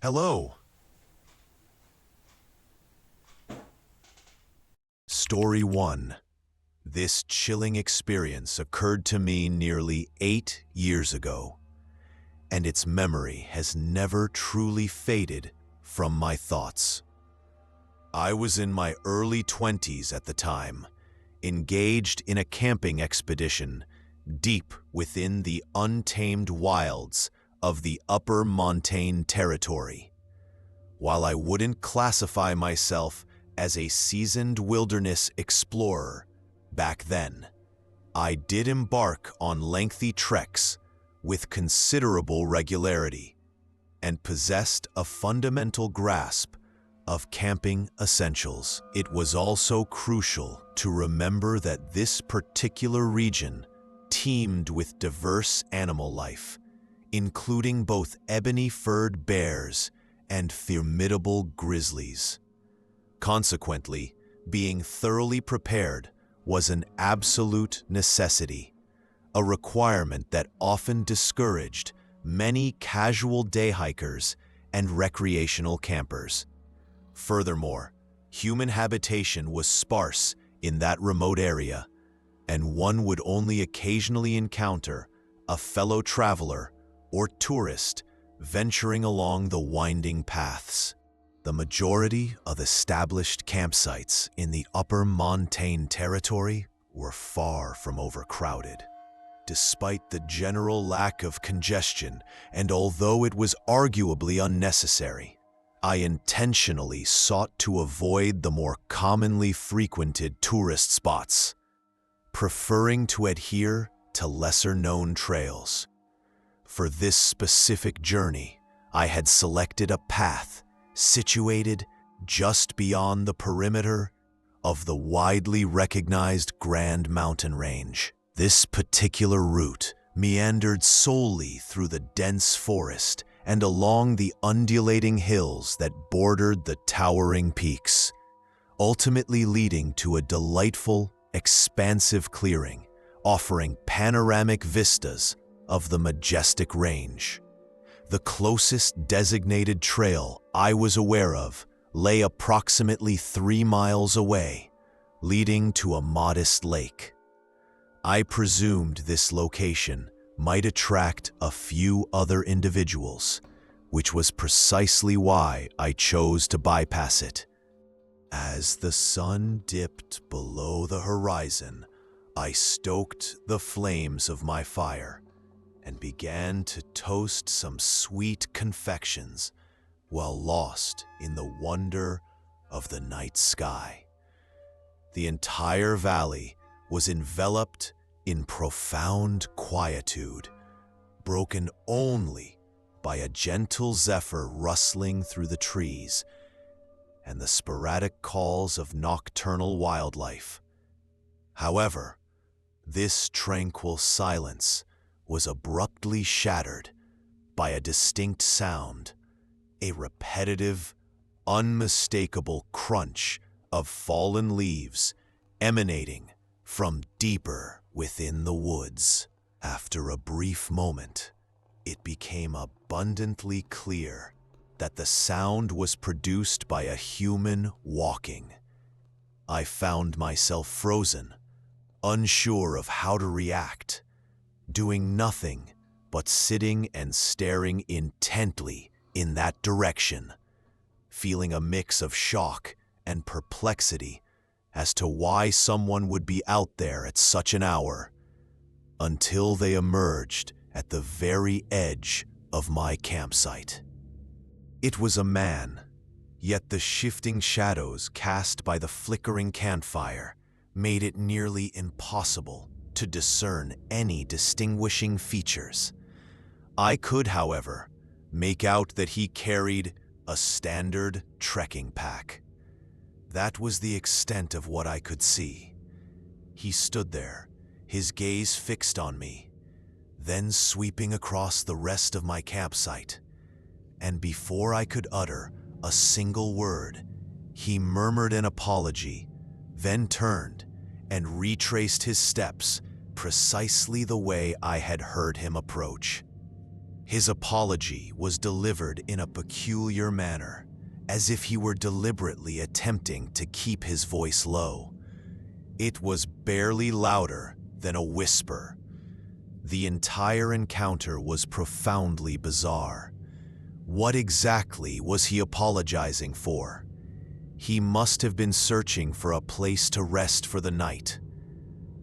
Hello. Story 1. This chilling experience occurred to me nearly 8 years ago, and its memory has never truly faded from my thoughts. I was in my early 20s at the time, engaged in a camping expedition deep within the untamed wilds of the Upper Montane Territory. While I wouldn't classify myself as a seasoned wilderness explorer back then, I did embark on lengthy treks with considerable regularity and possessed a fundamental grasp of camping essentials. It was also crucial to remember that this particular region teemed with diverse animal life, including both ebony-furred bears and formidable grizzlies. Consequently, being thoroughly prepared was an absolute necessity, a requirement that often discouraged many casual day hikers and recreational campers. Furthermore, human habitation was sparse in that remote area, and one would only occasionally encounter a fellow traveler or tourist venturing along the winding paths. The majority of established campsites in the Upper Montane Territory were far from overcrowded. Despite the general lack of congestion, and although it was arguably unnecessary, I intentionally sought to avoid the more commonly frequented tourist spots, preferring to adhere to lesser-known trails. For this specific journey, I had selected a path situated just beyond the perimeter of the widely recognized Grand Mountain Range. This particular route meandered solely through the dense forest and along the undulating hills that bordered the towering peaks, ultimately leading to a delightful, expansive clearing, offering panoramic vistas of the majestic range. The closest designated trail I was aware of lay approximately 3 miles away, leading to a modest lake. I presumed this location might attract a few other individuals, which was precisely why I chose to bypass it. As the sun dipped below the horizon, I stoked the flames of my fire and began to toast some sweet confections while lost in the wonder of the night sky. The entire valley was enveloped in profound quietude, broken only by a gentle zephyr rustling through the trees and the sporadic calls of nocturnal wildlife. However, this tranquil silence was abruptly shattered by a distinct sound, a repetitive, unmistakable crunch of fallen leaves emanating from deeper within the woods. After a brief moment, it became abundantly clear that the sound was produced by a human walking. I found myself frozen, unsure of how to react, doing nothing but sitting and staring intently in that direction, feeling a mix of shock and perplexity as to why someone would be out there at such an hour, until they emerged at the very edge of my campsite. It was a man, yet the shifting shadows cast by the flickering campfire made it nearly impossible to discern any distinguishing features. I could, however, make out that he carried a standard trekking pack. That was the extent of what I could see. He stood there, his gaze fixed on me, then sweeping across the rest of my campsite. And before I could utter a single word, he murmured an apology, then turned and retraced his steps precisely the way I had heard him approach. His apology was delivered in a peculiar manner, as if he were deliberately attempting to keep his voice low. It was barely louder than a whisper. The entire encounter was profoundly bizarre. What exactly was he apologizing for? He must have been searching for a place to rest for the night.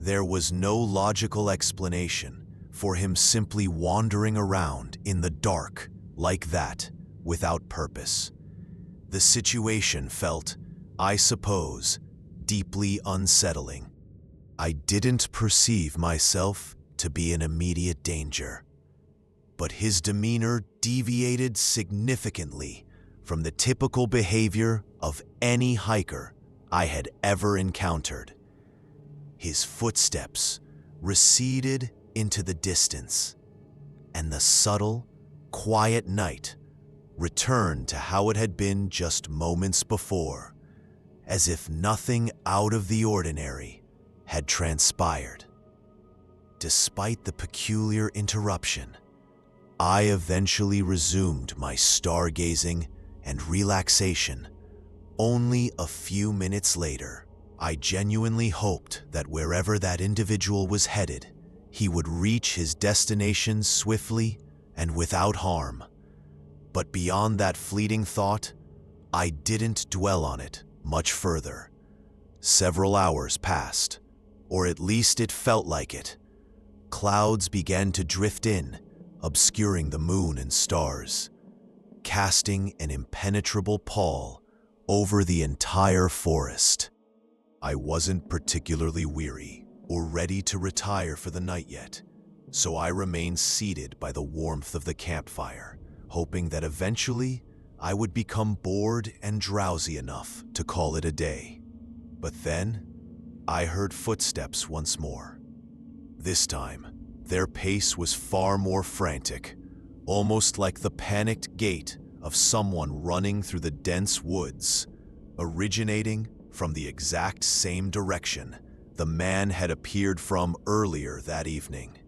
There was no logical explanation for him simply wandering around in the dark like that without purpose. The situation felt, I suppose, deeply unsettling. I didn't perceive myself to be in immediate danger, but his demeanor deviated significantly from the typical behavior of any hiker I had ever encountered. His footsteps receded into the distance, and the subtle, quiet night returned to how it had been just moments before, as if nothing out of the ordinary had transpired. Despite the peculiar interruption, I eventually resumed my stargazing and relaxation. Only a few minutes later, I genuinely hoped that wherever that individual was headed, he would reach his destination swiftly and without harm. But beyond that fleeting thought, I didn't dwell on it much further. Several hours passed, or at least it felt like it. Clouds began to drift in, obscuring the moon and stars, casting an impenetrable pall over the entire forest. I wasn't particularly weary or ready to retire for the night yet, so I remained seated by the warmth of the campfire, hoping that eventually I would become bored and drowsy enough to call it a day. But then, I heard footsteps once more. This time, their pace was far more frantic, almost like the panicked gait of someone running through the dense woods, originating from the exact same direction the man had appeared from earlier that evening.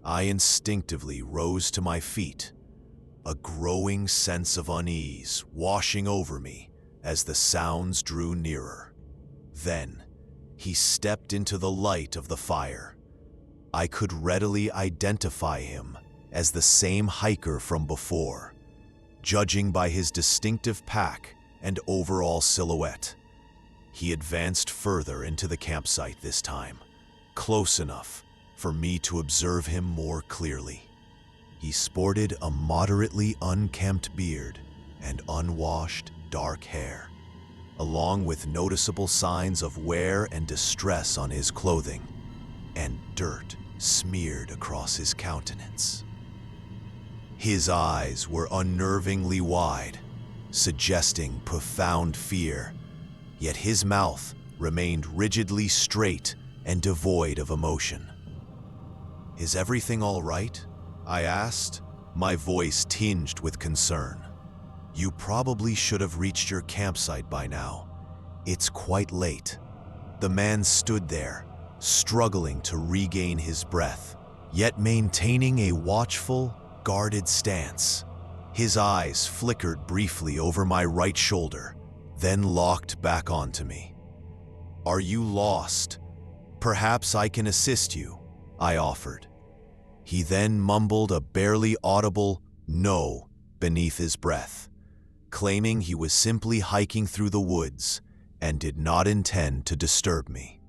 I instinctively rose to my feet, a growing sense of unease washing over me as the sounds drew nearer. Then, he stepped into the light of the fire. I could readily identify him as the same hiker from before, judging by his distinctive pack and overall silhouette. He advanced further into the campsite this time, close enough for me to observe him more clearly. He sported a moderately unkempt beard and unwashed dark hair, along with noticeable signs of wear and distress on his clothing, and dirt smeared across his countenance. His eyes were unnervingly wide, suggesting profound fear, yet his mouth remained rigidly straight and devoid of emotion. "Is everything all right?" I asked, my voice tinged with concern. "You probably should have reached your campsite by now. It's quite late." The man stood there, struggling to regain his breath, yet maintaining a watchful, guarded stance. His eyes flickered briefly over my right shoulder, then locked back onto me. "Are you lost? Perhaps I can assist you," I offered. He then mumbled a barely audible "no" beneath his breath, claiming he was simply hiking through the woods and did not intend to disturb me.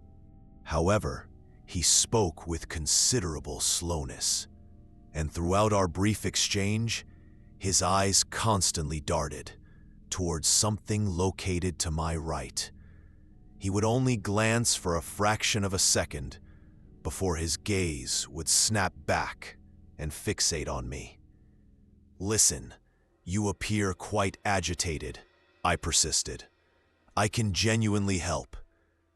However, he spoke with considerable slowness, and throughout our brief exchange, his eyes constantly darted towards something located to my right. He would only glance for a fraction of a second before his gaze would snap back and fixate on me. "Listen, you appear quite agitated," I persisted. "I can genuinely help.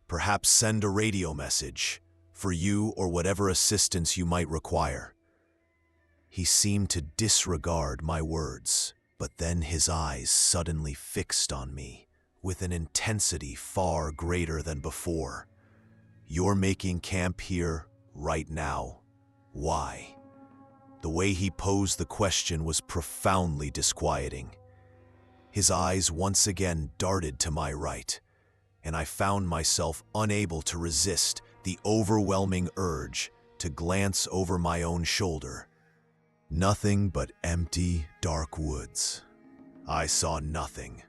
Perhaps send a radio message for you or whatever assistance you might require." He seemed to disregard my words, but then his eyes suddenly fixed on me with an intensity far greater than before. "You're making camp here right now. Why?" The way he posed the question was profoundly disquieting. His eyes once again darted to my right, and I found myself unable to resist the overwhelming urge to glance over my own shoulder. Nothing but empty, dark woods. I saw nothing.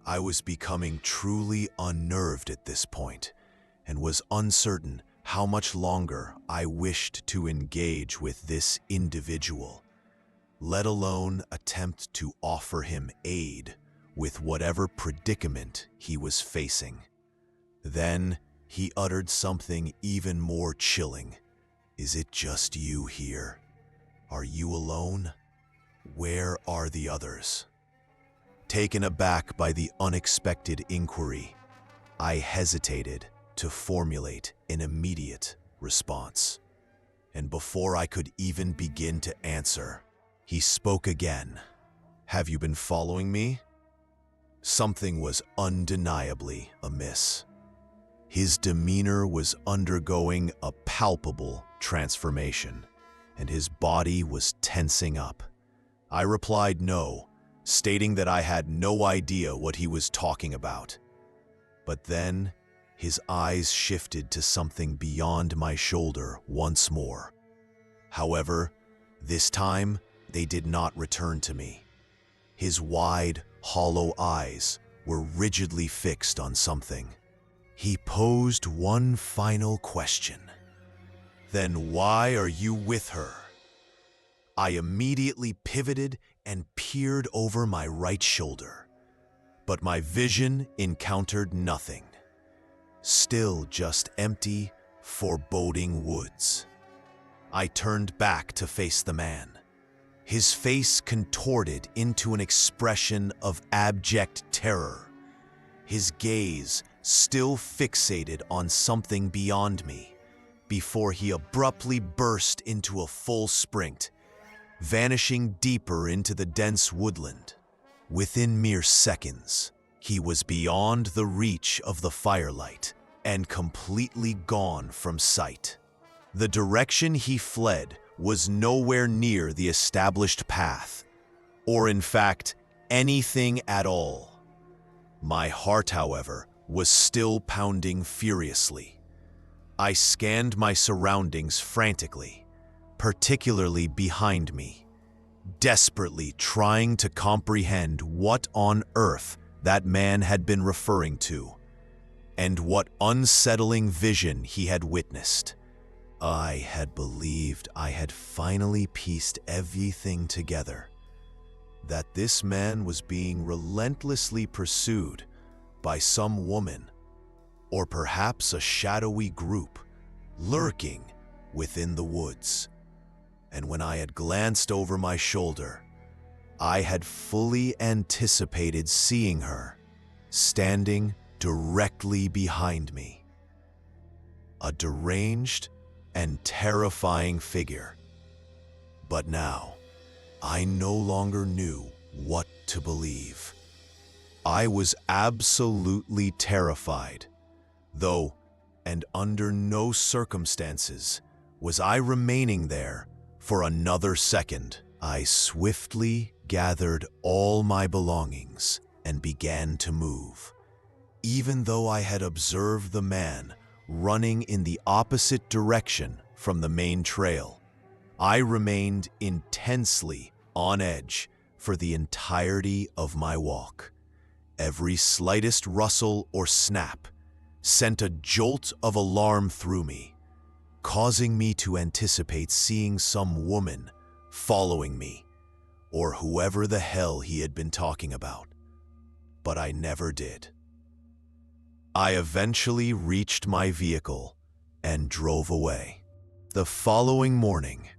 I was becoming truly unnerved at this point, and was uncertain how much longer I wished to engage with this individual, let alone attempt to offer him aid with whatever predicament he was facing. Then he uttered something even more chilling. "Is it just you here? Are you alone? Where are the others?" Taken aback by the unexpected inquiry, I hesitated to formulate an immediate response. And before I could even begin to answer, he spoke again. "Have you been following me?" Something was undeniably amiss. His demeanor was undergoing a palpable transformation, and his body was tensing up. I replied no, stating that I had no idea what he was talking about. But then, his eyes shifted to something beyond my shoulder once more. However, this time, they did not return to me. His wide, hollow eyes were rigidly fixed on something. He posed one final question. "Then why are you with her?" I immediately pivoted and peered over my right shoulder, but my vision encountered nothing. Still just empty, foreboding woods. I turned back to face the man, his face contorted into an expression of abject terror, his gaze still fixated on something beyond me, before he abruptly burst into a full sprint, vanishing deeper into the dense woodland. Within mere seconds, he was beyond the reach of the firelight and completely gone from sight. The direction he fled was nowhere near the established path, or in fact, anything at all. My heart, however, was still pounding furiously. I scanned my surroundings frantically, particularly behind me, desperately trying to comprehend what on earth that man had been referring to, and what unsettling vision he had witnessed. I had believed I had finally pieced everything together, that this man was being relentlessly pursued by some woman, or perhaps a shadowy group lurking within the woods. And when I had glanced over my shoulder, I had fully anticipated seeing her standing directly behind me. A deranged and terrifying figure. But now, I no longer knew what to believe. I was absolutely terrified, though, and under no circumstances was I remaining there for another second. I swiftly gathered all my belongings and began to move. Even though I had observed the man running in the opposite direction from the main trail, I remained intensely on edge for the entirety of my walk. Every slightest rustle or snap sent a jolt of alarm through me, causing me to anticipate seeing some woman following me, or whoever the hell he had been talking about. But I never did. I eventually reached my vehicle and drove away. The following morning,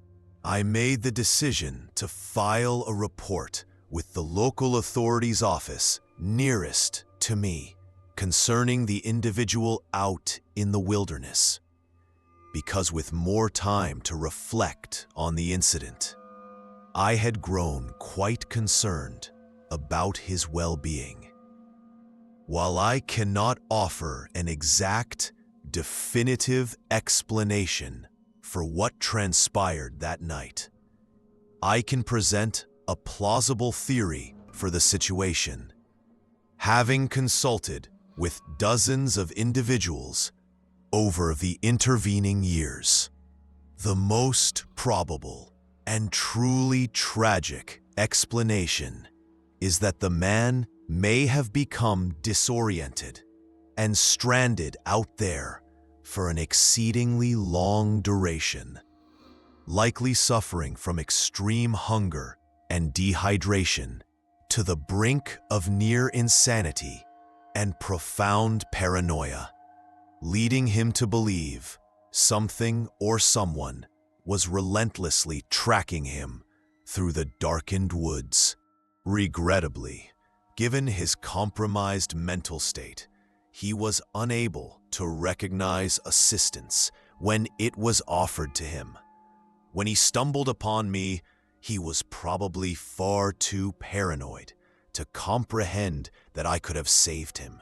I made the decision to file a report with the local authorities' office nearest to me concerning the individual out in the wilderness, because with more time to reflect on the incident, I had grown quite concerned about his well-being. While I cannot offer an exact, definitive explanation for what transpired that night, I can present a plausible theory for the situation. Having consulted with dozens of individuals over the intervening years, the most probable and truly tragic explanation is that the man may have become disoriented and stranded out there for an exceedingly long duration, likely suffering from extreme hunger and dehydration to the brink of near insanity and profound paranoia, leading him to believe something or someone was relentlessly tracking him through the darkened woods. Regrettably, given his compromised mental state, he was unable to recognize assistance when it was offered to him. When he stumbled upon me, he was probably far too paranoid to comprehend that I could have saved him,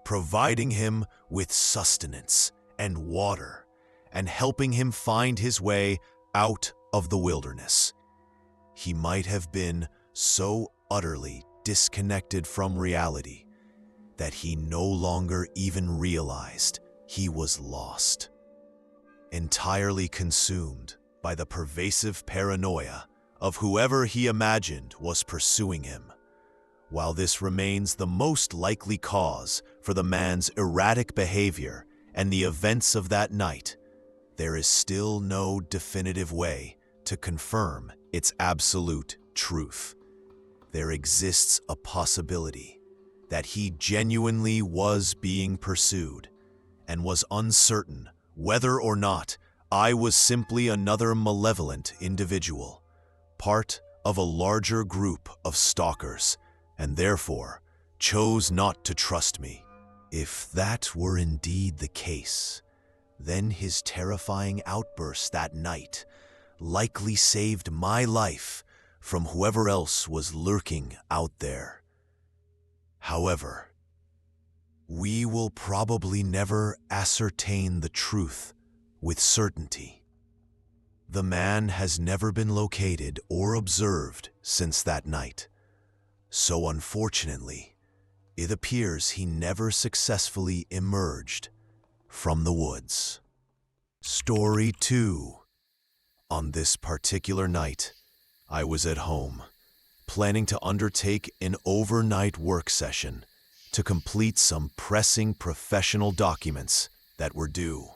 providing him with sustenance and water, and helping him find his way out of the wilderness. He might have been so utterly disconnected from reality that he no longer even realized he was lost, entirely consumed by the pervasive paranoia of whoever he imagined was pursuing him. While this remains the most likely cause for the man's erratic behavior and the events of that night, there is still no definitive way to confirm its absolute truth. There exists a possibility that he genuinely was being pursued and was uncertain whether or not I was simply another malevolent individual, part of a larger group of stalkers, and therefore chose not to trust me. If that were indeed the case, then his terrifying outburst that night likely saved my life from whoever else was lurking out there. However, we will probably never ascertain the truth with certainty. The man has never been located or observed since that night, so unfortunately, it appears he never successfully emerged from the woods. Story 2. On this particular night, I was at home, planning to undertake an overnight work session to complete some pressing professional documents that were due.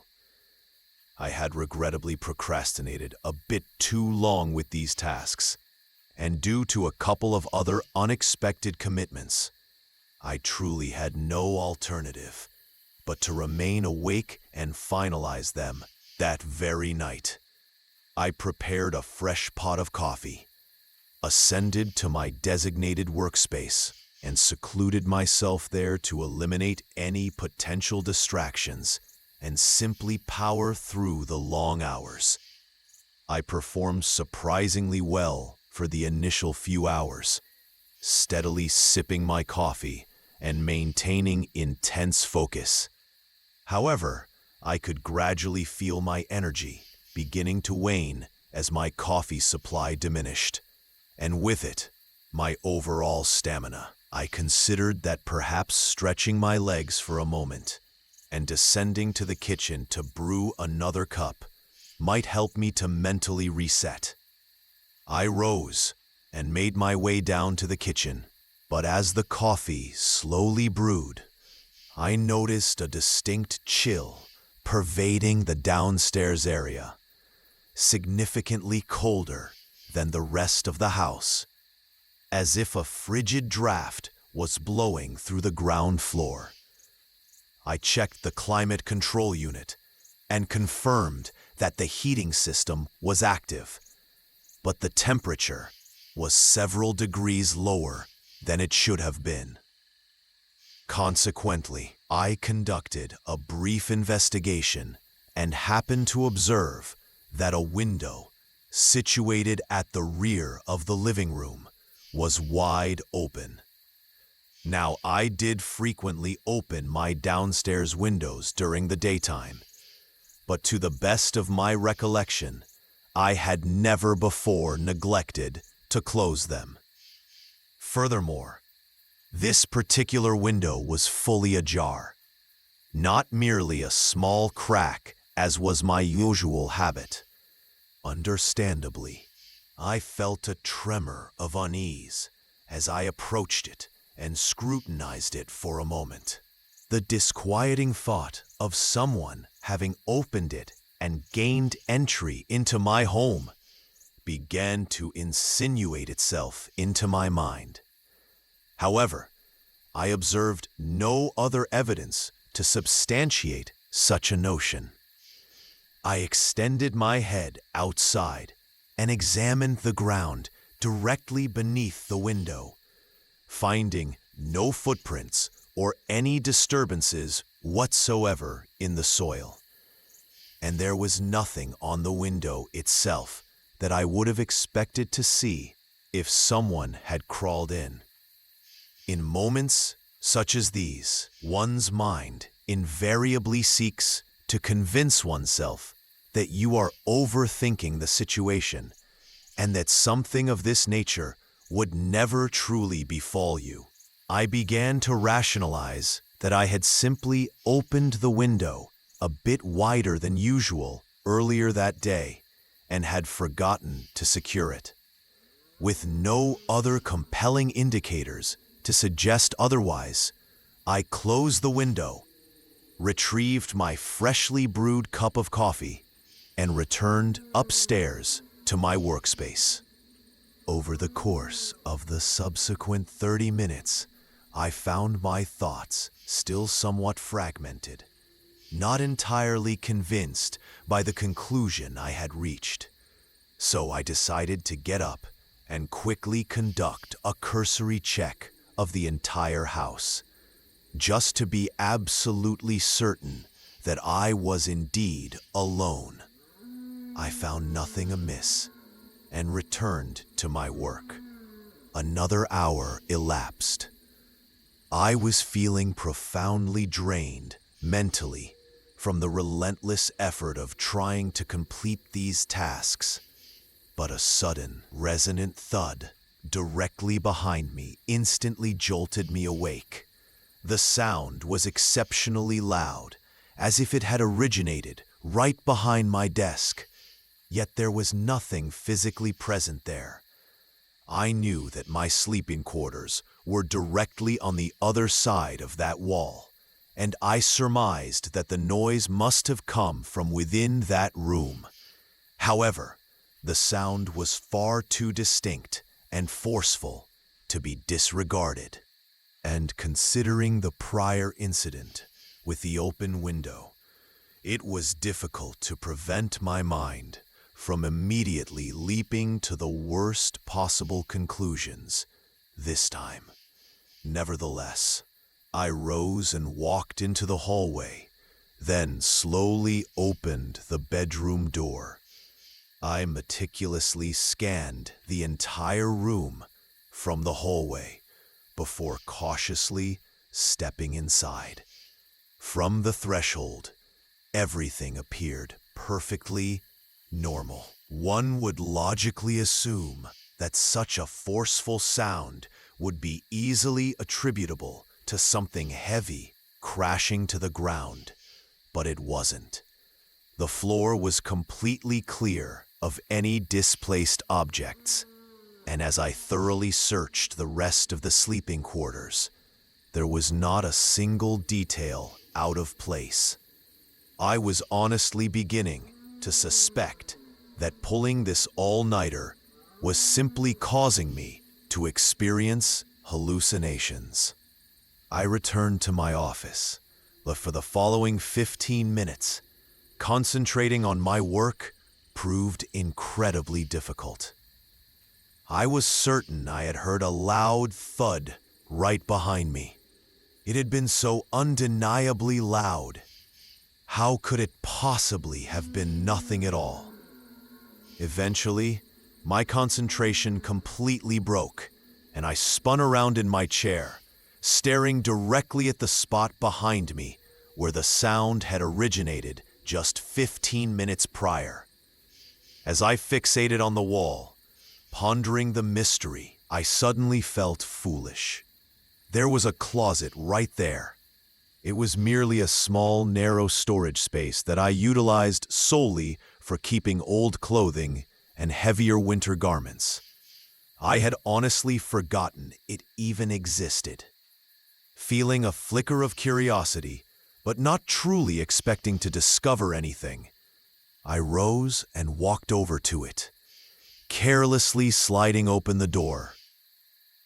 I had regrettably procrastinated a bit too long with these tasks, and due to a couple of other unexpected commitments, I truly had no alternative but to remain awake and finalize them that very night. I prepared a fresh pot of coffee, ascended to my designated workspace, and secluded myself there to eliminate any potential distractions and simply power through the long hours. I performed surprisingly well for the initial few hours, steadily sipping my coffee and maintaining intense focus. However, I could gradually feel my energy beginning to wane as my coffee supply diminished, and with it, my overall stamina. I considered that perhaps stretching my legs for a moment and descending to the kitchen to brew another cup might help me to mentally reset. I rose and made my way down to the kitchen, but as the coffee slowly brewed, I noticed a distinct chill pervading the downstairs area, significantly colder than the rest of the house, as if a frigid draft was blowing through the ground floor. I checked the climate control unit and confirmed that the heating system was active, but the temperature was several degrees lower than it should have been. Consequently, I conducted a brief investigation and happened to observe that a window situated at the rear of the living room was wide open. Now, I did frequently open my downstairs windows during the daytime, but to the best of my recollection, I had never before neglected to close them. Furthermore, this particular window was fully ajar, not merely a small crack as was my usual habit. Understandably, I felt a tremor of unease as I approached it and scrutinized it for a moment. The disquieting thought of someone having opened it and gained entry into my home began to insinuate itself into my mind. However, I observed no other evidence to substantiate such a notion. I extended my head outside and examined the ground directly beneath the window, finding no footprints or any disturbances whatsoever in the soil. And there was nothing on the window itself that I would have expected to see if someone had crawled in. In moments such as these, one's mind invariably seeks to convince oneself that you are overthinking the situation and that something of this nature would never truly befall you. I began to rationalize that I had simply opened the window a bit wider than usual earlier that day and had forgotten to secure it. With no other compelling indicators to suggest otherwise, I closed the window, retrieved my freshly brewed cup of coffee, and returned upstairs to my workspace. Over the course of the subsequent 30 minutes, I found my thoughts still somewhat fragmented, not entirely convinced by the conclusion I had reached. So I decided to get up and quickly conduct a cursory check of the entire house, just to be absolutely certain that I was indeed alone. I found nothing amiss and returned to my work. Another hour elapsed. I was feeling profoundly drained mentally from the relentless effort of trying to complete these tasks, but a sudden, resonant thud directly behind me instantly jolted me awake. The sound was exceptionally loud, as if it had originated right behind my desk, yet there was nothing physically present there. I knew that my sleeping quarters were directly on the other side of that wall, and I surmised that the noise must have come from within that room. However, the sound was far too distinct and forceful to be disregarded. And considering the prior incident with the open window, it was difficult to prevent my mind from immediately leaping to the worst possible conclusions this time. Nevertheless, I rose and walked into the hallway, then slowly opened the bedroom door. I meticulously scanned the entire room from the hallway before cautiously stepping inside. From the threshold, everything appeared perfectly normal. One would logically assume that such a forceful sound would be easily attributable to something heavy crashing to the ground, but it wasn't. The floor was completely clear of any displaced objects, and as I thoroughly searched the rest of the sleeping quarters, there was not a single detail out of place. I was honestly beginning to suspect that pulling this all-nighter was simply causing me to experience hallucinations. I returned to my office, but for the following 15 minutes, concentrating on my work proved incredibly difficult. I was certain I had heard a loud thud right behind me. It had been so undeniably loud. How could it possibly have been nothing at all? Eventually, my concentration completely broke, and I spun around in my chair, staring directly at the spot behind me where the sound had originated just 15 minutes prior. As I fixated on the wall, pondering the mystery, I suddenly felt foolish. There was a closet right there. It was merely a small, narrow storage space that I utilized solely for keeping old clothing and heavier winter garments. I had honestly forgotten it even existed. Feeling a flicker of curiosity, but not truly expecting to discover anything, I rose and walked over to it, carelessly sliding open the door.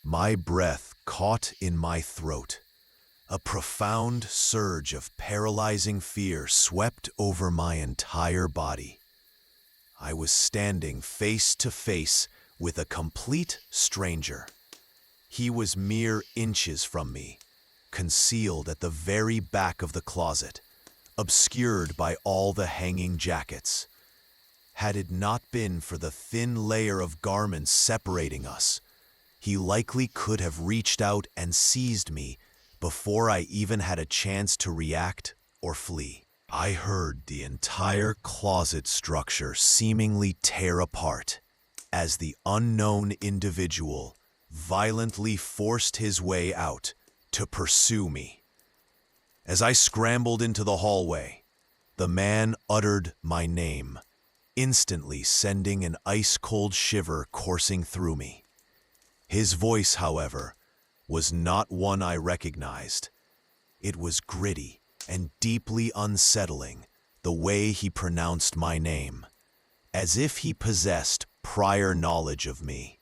My breath caught in my throat. A profound surge of paralyzing fear swept over my entire body. I was standing face to face with a complete stranger. He was mere inches from me, concealed at the very back of the closet, obscured by all the hanging jackets. Had it not been for the thin layer of garments separating us, he likely could have reached out and seized me before I even had a chance to react or flee. I heard the entire closet structure seemingly tear apart as the unknown individual violently forced his way out to pursue me. As I scrambled into the hallway, the man uttered my name, instantly sending an ice-cold shiver coursing through me. His voice, however, was not one I recognized. It was gritty and deeply unsettling, the way he pronounced my name, as if he possessed prior knowledge of me.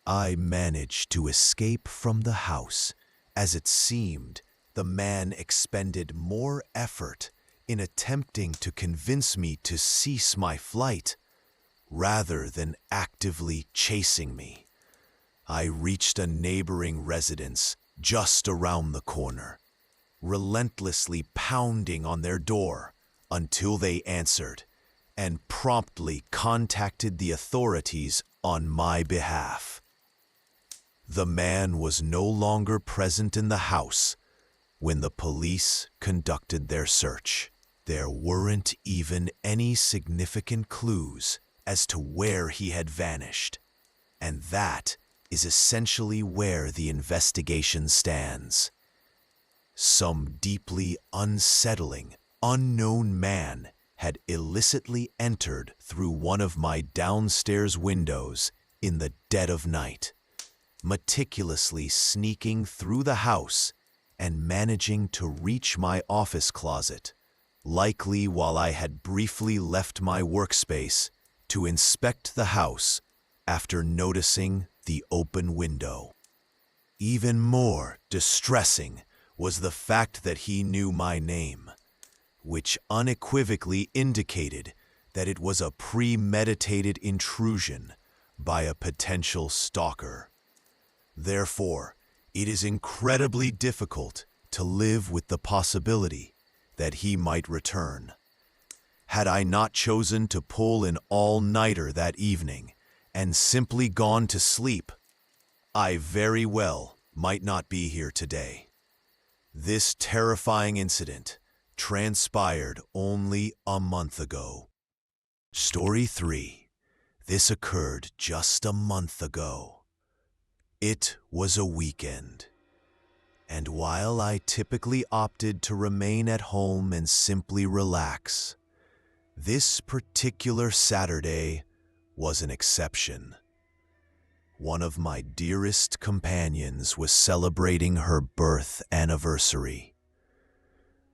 I managed to escape from the house, as it seemed the man expended more effort in attempting to convince me to cease my flight, rather than actively chasing me. I reached a neighboring residence just around the corner, relentlessly pounding on their door until they answered, and promptly contacted the authorities on my behalf. The man was no longer present in the house when the police conducted their search. There weren't even any significant clues as to where he had vanished, and that is essentially where the investigation stands. Some deeply unsettling, unknown man had illicitly entered through one of my downstairs windows in the dead of night, meticulously sneaking through the house and managing to reach my office closet, likely while I had briefly left my workspace to inspect the house after noticing the open window. Even more distressing was the fact that he knew my name, which unequivocally indicated that it was a premeditated intrusion by a potential stalker. Therefore, it is incredibly difficult to live with the possibility that he might return. Had I not chosen to pull an all-nighter that evening and simply gone to sleep, I very well might not be here today. This terrifying incident transpired only a month ago. Story 3. This occurred just a month ago. It was a weekend, and while I typically opted to remain at home and simply relax, this particular Saturday was an exception. One of my dearest companions was celebrating her birth anniversary,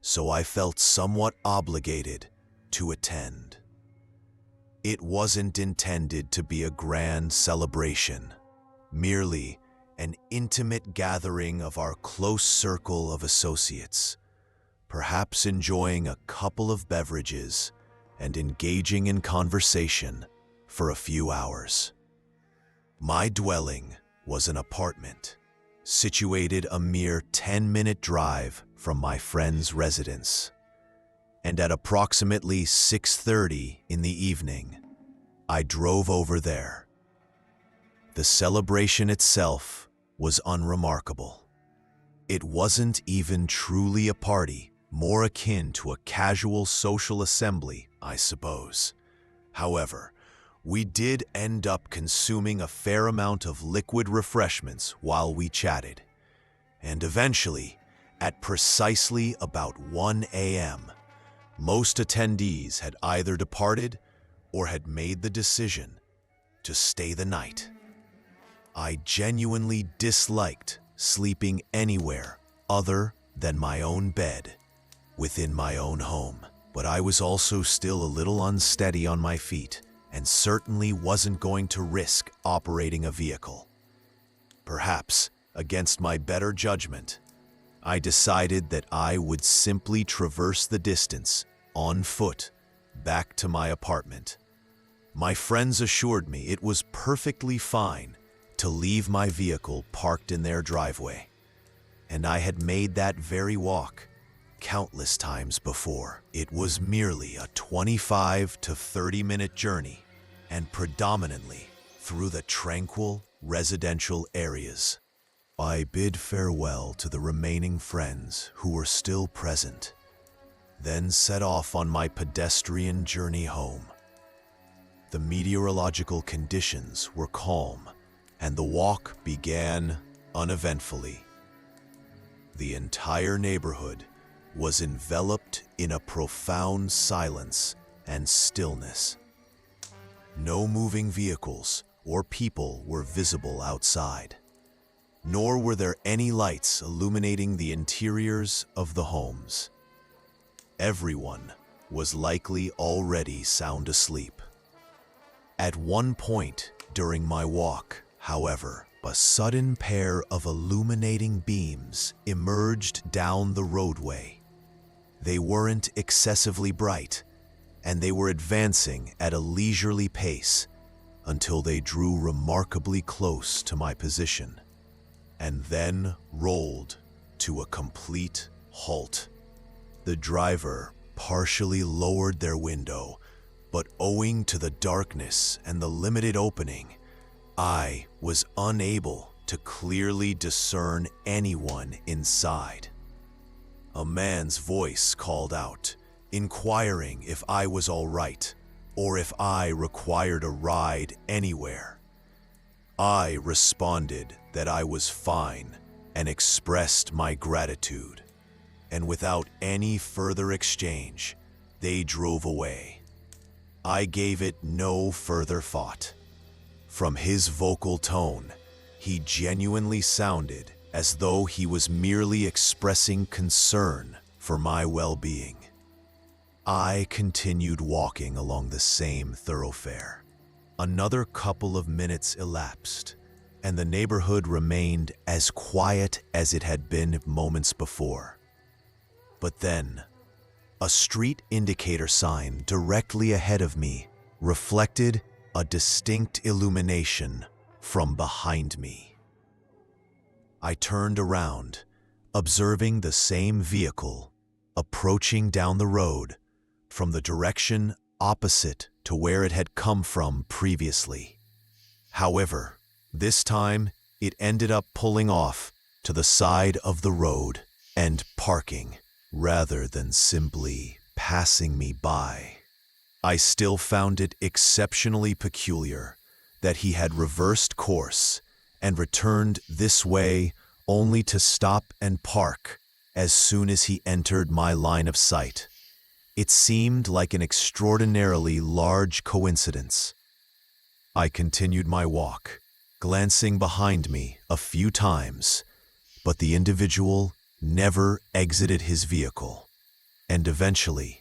so I felt somewhat obligated to attend. It wasn't intended to be a grand celebration, merely an intimate gathering of our close circle of associates, perhaps enjoying a couple of beverages and engaging in conversation for a few hours. My dwelling was an apartment, situated a mere 10-minute drive from my friend's residence, and at approximately 6:30 in the evening, I drove over there. The celebration itself was unremarkable. It wasn't even truly a party, more akin to a casual social assembly, I suppose. However, We did end up consuming a fair amount of liquid refreshments while we chatted. And eventually, at precisely about 1 a.m., most attendees had either departed or had made the decision to stay the night. I genuinely disliked sleeping anywhere other than my own bed within my own home, but I was also still a little unsteady on my feet and certainly wasn't going to risk operating a vehicle. Perhaps, against my better judgment, I decided that I would simply traverse the distance on foot back to my apartment. My friends assured me it was perfectly fine to leave my vehicle parked in their driveway, and I had made that very walk countless times before. It was merely a 25 to 30-minute journey, and predominantly through the tranquil residential areas. I bid farewell to the remaining friends who were still present, then set off on my pedestrian journey home. The meteorological conditions were calm, and the walk began uneventfully. The entire neighborhood was enveloped in a profound silence and stillness. No moving vehicles or people were visible outside, nor were there any lights illuminating the interiors of the homes. Everyone was likely already sound asleep. At one point during my walk, however, a sudden pair of illuminating beams emerged down the roadway. They weren't excessively bright, and they were advancing at a leisurely pace until they drew remarkably close to my position, and then rolled to a complete halt. The driver partially lowered their window, but owing to the darkness and the limited opening, I was unable to clearly discern anyone inside. A man's voice called out, inquiring if I was all right or if I required a ride anywhere. I responded that I was fine and expressed my gratitude. And without any further exchange, they drove away. I gave it no further thought. From his vocal tone, he genuinely sounded as though he was merely expressing concern for my well-being. I continued walking along the same thoroughfare. Another couple of minutes elapsed, and the neighborhood remained as quiet as it had been moments before. But then, a street indicator sign directly ahead of me reflected a distinct illumination from behind me. I turned around, observing the same vehicle approaching down the road from the direction opposite to where it had come from previously. However, this time it ended up pulling off to the side of the road and parking, rather than simply passing me by. I still found it exceptionally peculiar that he had reversed course and returned this way only to stop and park as soon as he entered my line of sight. It seemed like an extraordinarily large coincidence. I continued my walk, glancing behind me a few times, but the individual never exited his vehicle, and eventually,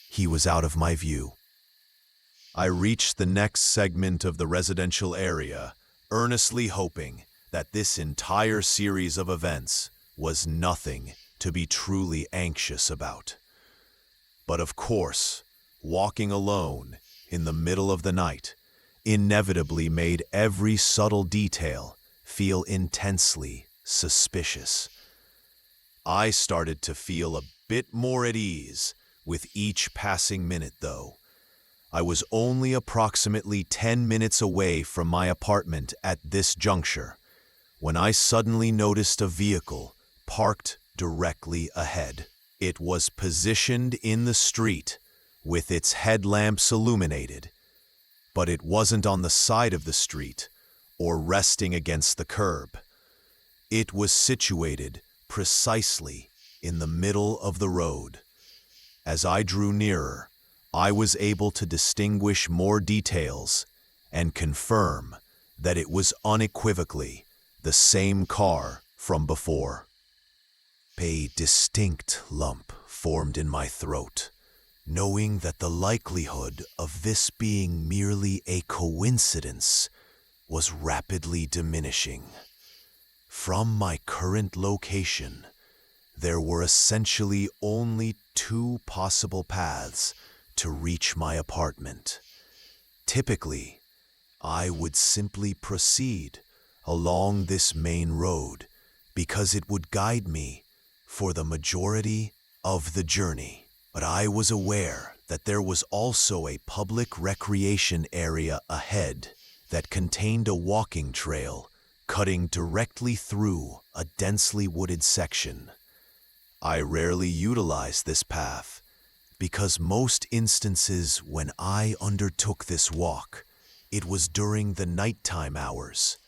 he was out of my view. I reached the next segment of the residential area, earnestly hoping that this entire series of events was nothing to be truly anxious about. But of course, walking alone in the middle of the night inevitably made every subtle detail feel intensely suspicious. I started to feel a bit more at ease with each passing minute, though. I was only approximately 10 minutes away from my apartment at this juncture when I suddenly noticed a vehicle parked directly ahead. It was positioned in the street with its headlamps illuminated, But it wasn't on the side of the street or resting against the curb. It was situated precisely in the middle of the road. As I drew nearer, I was able to distinguish more details and confirm that it was unequivocally the same car from before. A distinct lump formed in my throat, knowing that the likelihood of this being merely a coincidence was rapidly diminishing. From my current location, there were essentially only two possible paths to reach my apartment. Typically, I would simply proceed along this main road because it would guide me for the majority of the journey. But I was aware that there was also a public recreation area ahead that contained a walking trail cutting directly through a densely wooded section. I rarely utilized this path because most instances when I undertook this walk, it was during the nighttime hours,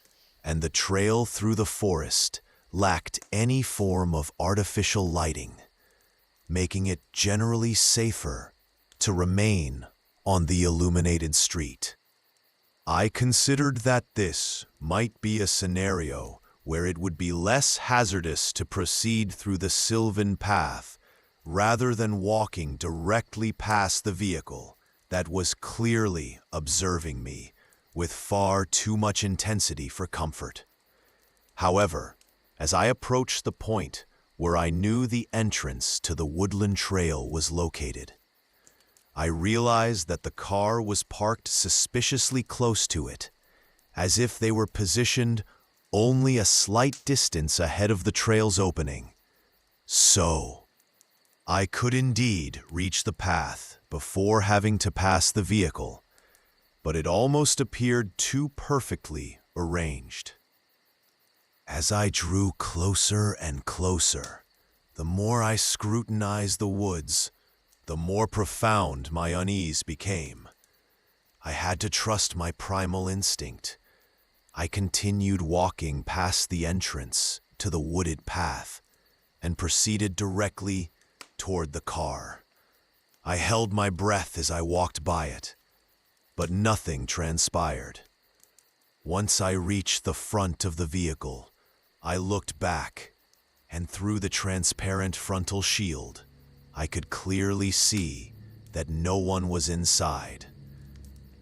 and the trail through the forest lacked any form of artificial lighting, making it generally safer to remain on the illuminated street. I considered that this might be a scenario where it would be less hazardous to proceed through the sylvan path rather than walking directly past the vehicle that was clearly observing me with far too much intensity for comfort. However, as I approached the point where I knew the entrance to the woodland trail was located, I realized that the car was parked suspiciously close to it, as if they were positioned only a slight distance ahead of the trail's opening. So, I could indeed reach the path before having to pass the vehicle, but it almost appeared too perfectly arranged. As I drew closer and closer, the more I scrutinized the woods, the more profound my unease became. I had to trust my primal instinct. I continued walking past the entrance to the wooded path and proceeded directly toward the car. I held my breath as I walked by it, but nothing transpired. Once I reached the front of the vehicle, I looked back, and through the transparent frontal shield, I could clearly see that no one was inside.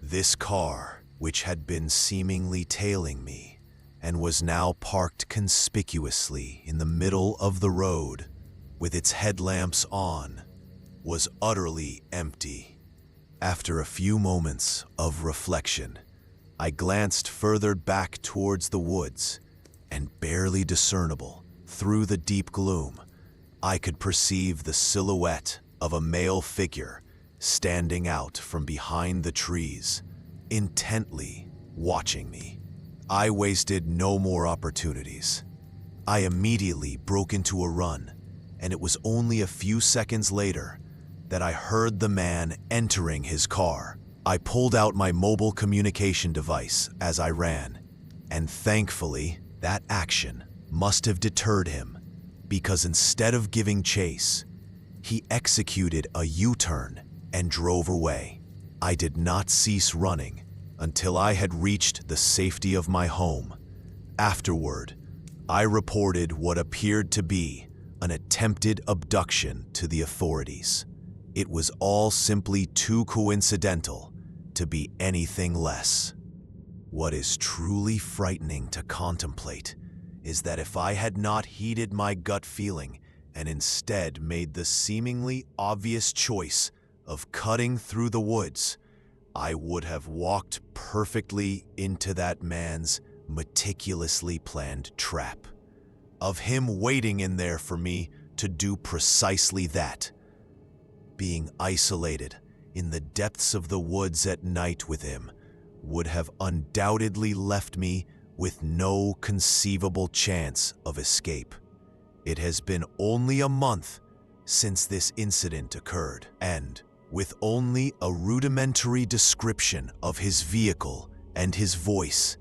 This car, which had been seemingly tailing me and was now parked conspicuously in the middle of the road with its headlamps on, was utterly empty. After a few moments of reflection, I glanced further back towards the woods, and barely discernible through the deep gloom, I could perceive the silhouette of a male figure standing out from behind the trees, intently watching me. I wasted no more opportunities. I immediately broke into a run, and it was only a few seconds later that I heard the man entering his car. I pulled out my mobile communication device as I ran, and thankfully, that action must have deterred him, because instead of giving chase, he executed a U-turn and drove away. I did not cease running until I had reached the safety of my home. Afterward, I reported what appeared to be an attempted abduction to the authorities. It was all simply too coincidental to be anything less. What is truly frightening to contemplate is that if I had not heeded my gut feeling and instead made the seemingly obvious choice of cutting through the woods, I would have walked perfectly into that man's meticulously planned trap, of him waiting in there for me to do precisely that. Being isolated in the depths of the woods at night with him would have undoubtedly left me with no conceivable chance of escape. It has been only a month since this incident occurred, and With only a rudimentary description of his vehicle and his voice,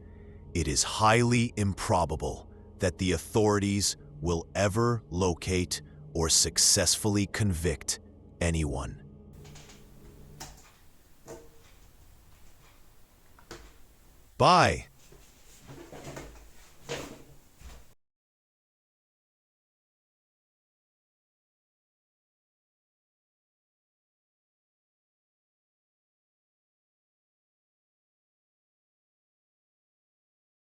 it is highly improbable that the authorities will ever locate or successfully convict anyone. Bye.